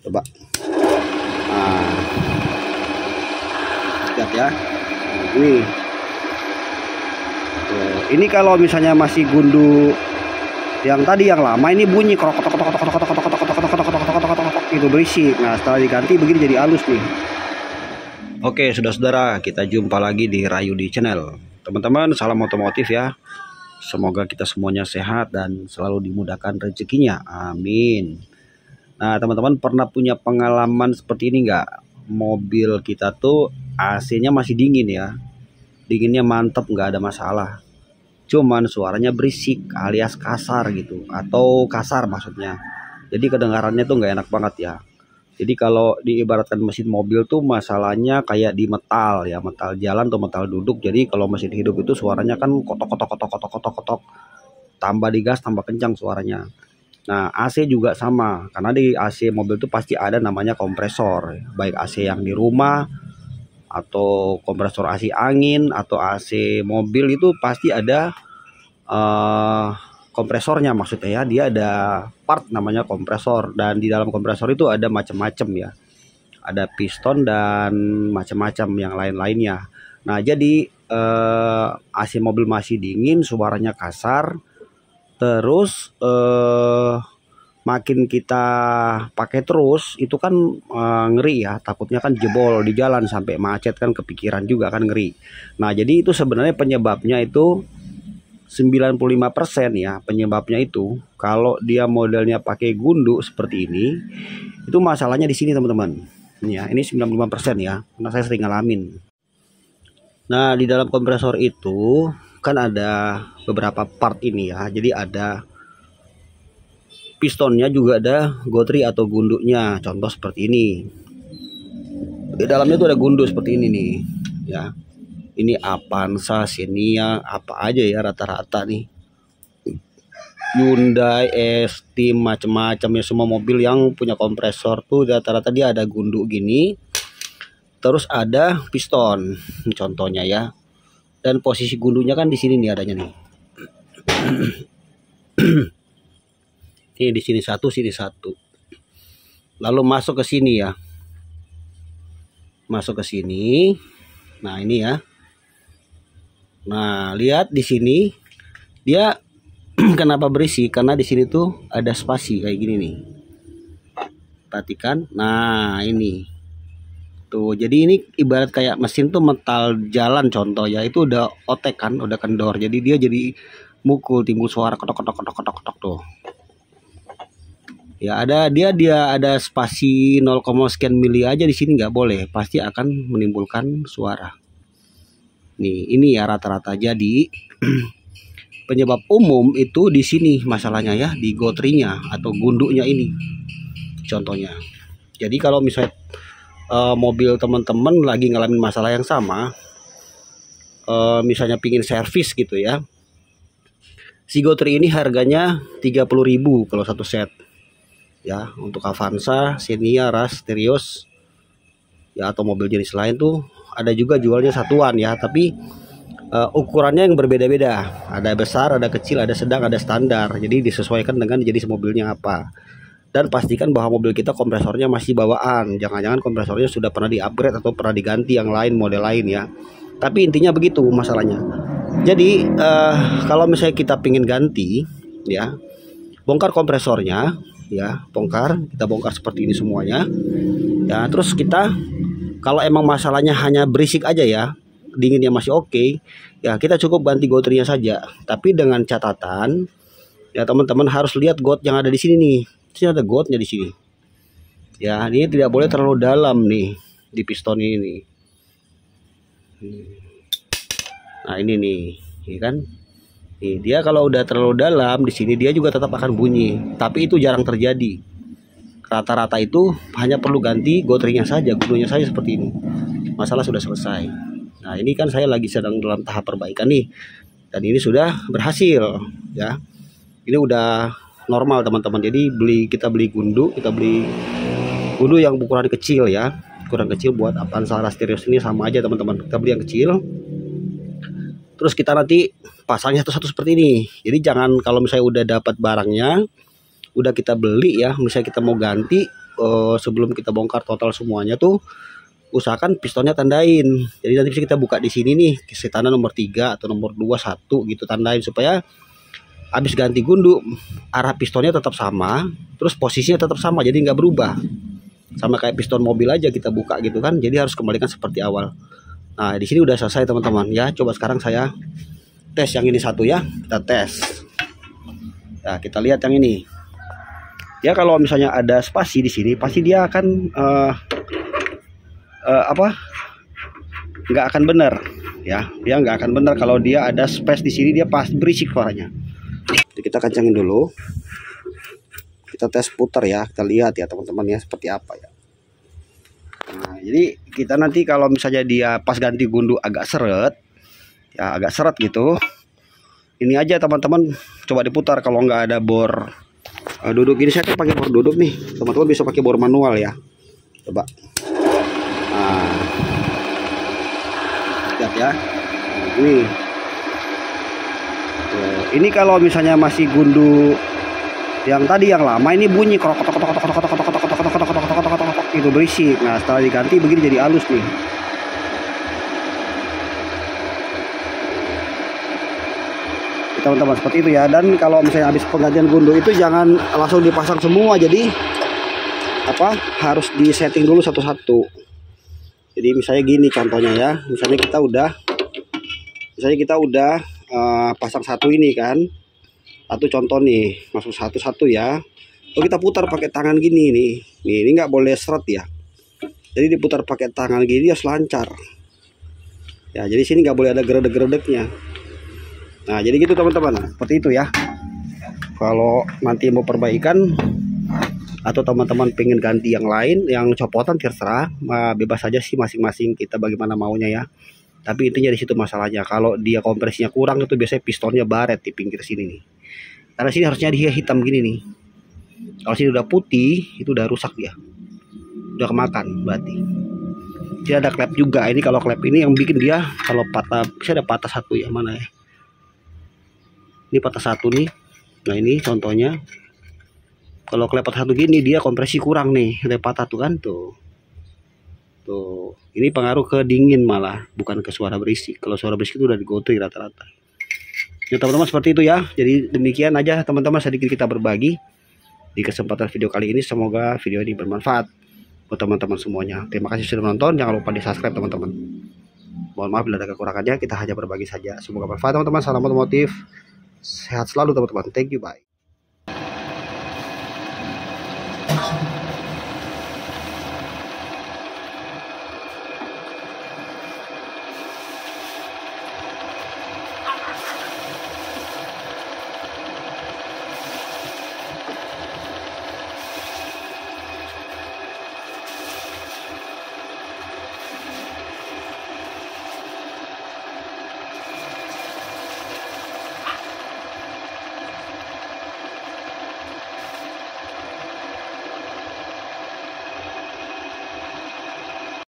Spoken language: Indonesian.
Coba. Nah, lihat ya. Ini kalau misalnya masih gundu yang tadi yang lama, ini bunyi krok kotok kotok kotok kotok kotok kotok kotok kotok kotok kotok kotok itu berisik. Nah, setelah diganti begini jadi halus nih. Oke, saudara-saudara, kita jumpa lagi di Rayudi Channel. Teman-teman, salam otomotif ya. Semoga kita semuanya sehat dan selalu dimudahkan rezekinya. Amin. Nah, teman-teman pernah punya pengalaman seperti ini nggak? Mobil kita tuh AC-nya masih dingin ya. Dinginnya mantep, nggak ada masalah. Cuman suaranya berisik alias kasar gitu, atau kasar maksudnya. Jadi kedengarannya tuh nggak enak banget ya. Jadi kalau diibaratkan mesin mobil tuh masalahnya kayak di metal ya, metal jalan atau metal duduk. Jadi kalau mesin hidup itu suaranya kan kotok kotok kotok kotok kotok kotok. Tambah digas tambah kencang suaranya. Nah, AC juga sama, karena di AC mobil itu pasti ada namanya kompresor, baik AC yang di rumah atau kompresor AC angin atau AC mobil itu pasti ada kompresornya, maksudnya ya. Dia ada part namanya kompresor, dan di dalam kompresor itu ada macam-macam ya. Ada piston dan macam-macam yang lain-lainnya. Nah, jadi AC mobil masih dingin, suaranya kasar. Terus makin kita pakai terus itu kan ngeri ya, takutnya kan jebol di jalan sampai macet kan, kepikiran juga kan, ngeri. Nah, jadi itu sebenarnya penyebabnya itu 95% ya, penyebabnya itu kalau dia modelnya pakai gundu seperti ini, itu masalahnya di sini teman-teman. Ya, ini 95% ya, karena saya sering ngalamin. Nah, di dalam kompresor itu kan ada beberapa part ini ya. Jadi ada pistonnya, juga ada gotri atau gunduknya. Contoh seperti ini. Di dalamnya tuh ada gundu seperti ini nih, ya. Ini Avanza, Xenia, apa aja ya rata-rata nih. Hyundai, Esteem, macam-macam ya, semua mobil yang punya kompresor tuh rata-rata dia ada gunduk gini. Terus ada piston, contohnya ya. Dan posisi gundunya kan di sini nih adanya nih. Ini di sini satu, sini satu. Lalu masuk ke sini ya. Masuk ke sini. Nah, ini ya. Nah, lihat di sini dia kenapa berisik? Karena di sini tuh ada spasi kayak gini nih. Perhatikan. Nah, ini. Tuh, jadi ini ibarat kayak mesin tuh metal jalan contoh ya, itu udah otek kan, udah kendor. Jadi dia jadi mukul, timbul suara kotok kotok kotok kotok kotok tuh. Ya, ada dia ada spasi 0, sekian mili aja di sini nggak boleh, pasti akan menimbulkan suara. Nih, ini ya rata-rata. Jadi penyebab umum itu di sini masalahnya ya, di gotrinya atau gunduknya ini. Contohnya. Jadi kalau misalnya mobil teman-teman lagi ngalamin masalah yang sama, misalnya pingin servis gitu ya, si gotri ini harganya 30.000 kalau satu set ya, untuk Avanza, Xenia, Rush, Terios ya, atau mobil jenis lain tuh ada juga jualnya satuan ya, tapi ukurannya yang berbeda-beda, ada besar, ada kecil, ada sedang, ada standar. Jadi disesuaikan dengan jenis mobilnya apa. Dan pastikan bahwa mobil kita kompresornya masih bawaan. Jangan-jangan kompresornya sudah pernah di-upgrade atau pernah diganti yang lain, model lain ya. Tapi intinya begitu masalahnya. Jadi kalau misalnya kita pingin ganti ya, bongkar kompresornya ya, kita bongkar seperti ini semuanya. Ya, terus kita kalau emang masalahnya hanya berisik aja ya, dinginnya masih oke, ya kita cukup ganti gotrinya saja. Tapi dengan catatan ya, teman-teman harus lihat got yang ada di sini nih. Sini ada gotnya di sini. Ya, ini tidak boleh terlalu dalam nih di piston ini. Nah, ini nih, ini kan. Nih, dia kalau udah terlalu dalam di sini dia juga tetap akan bunyi, tapi itu jarang terjadi. Rata-rata itu hanya perlu ganti gotrinya saja, gundunya saja seperti ini. Masalah sudah selesai. Nah, ini kan saya lagi sedang dalam tahap perbaikan nih. Dan ini sudah berhasil ya. Ini udah normal teman-teman. Jadi kita beli gundu yang ukuran kecil ya, ukuran kecil buat Avanza Terios ini sama aja teman-teman. Kita beli yang kecil, terus kita nanti pasangnya satu-satu seperti ini. Jadi jangan kalau misalnya udah dapat barangnya, udah kita beli ya, misalnya kita mau ganti, sebelum kita bongkar total semuanya tuh usahakan pistonnya tandain. Jadi nanti bisa kita buka di sini nih, tanda nomor 3 atau nomor 2 1 gitu, tandain supaya habis ganti gundu arah pistonnya tetap sama, terus posisinya tetap sama, jadi nggak berubah. Sama kayak piston mobil aja kita buka gitu kan, jadi harus kembalikan seperti awal. Nah di sini udah selesai teman-teman ya. Coba sekarang saya tes yang ini satu ya, kita tes. Nah kita lihat yang ini. Ya kalau misalnya ada spasi di sini, pasti dia akan nggak akan benar ya. Dia nggak akan benar kalau dia ada space di sini, dia pas berisik suaranya. Jadi kita kencangin dulu, kita tes putar ya, kita lihat ya teman-teman ya seperti apa ya. Nah, jadi kita nanti kalau misalnya dia pas ganti gundu agak seret ya, agak seret gitu, ini aja teman-teman coba diputar. Kalau nggak ada bor duduk ini, saya tuh pakai bor duduk nih, teman-teman bisa pakai bor manual ya. Coba nah, lihat ya, ini kalau misalnya masih gundu yang tadi yang lama, ini bunyi krok itu berisik. Nah setelah diganti begini jadi halus nih. Teman-teman seperti itu ya. Dan kalau misalnya habis penggantian gundu itu jangan langsung dipasang semua, jadi harus di setting dulu satu-satu. Jadi misalnya gini contohnya ya, misalnya kita udah pasang satu ini kan, satu contoh nih, masuk satu-satu ya. Lalu kita putar pakai tangan gini nih. Ini nggak boleh seret ya. Jadi diputar pakai tangan gini ya, lancar. Ya, jadi sini nggak boleh ada geredek-geredeknya. Nah, jadi gitu teman-teman. Seperti itu ya. Kalau nanti mau perbaikan atau teman-teman pengen ganti yang lain, yang copotan terserah, bebas saja sih masing-masing kita bagaimana maunya ya. Tapi intinya di situ masalahnya. Kalau dia kompresinya kurang itu biasanya pistonnya baret di pinggir sini nih. Karena sini harusnya dia hitam gini nih. Kalau sini udah putih, itu udah rusak dia. Udah kemakan berarti. Dia ada klep juga. Ini kalau klep ini yang bikin dia kalau patah, bisa ada patah satu ya, mana ya? Ini patah satu nih. Nah ini contohnya. Kalau klep patah satu gini dia kompresi kurang nih. Ada patah tuh kan tuh. Tuh, ini pengaruh ke dingin malah, bukan ke suara berisik. Kalau suara berisik itu udah digotri rata-rata. Ya teman-teman seperti itu ya. Jadi demikian aja teman-teman sedikit kita berbagi di kesempatan video kali ini. Semoga video ini bermanfaat buat teman-teman semuanya. Terima kasih sudah menonton. Jangan lupa di subscribe teman-teman. Mohon maaf bila ada kekurangannya. Kita hanya berbagi saja. Semoga bermanfaat teman-teman. Salam otomotif. Sehat selalu teman-teman. Thank you. Bye.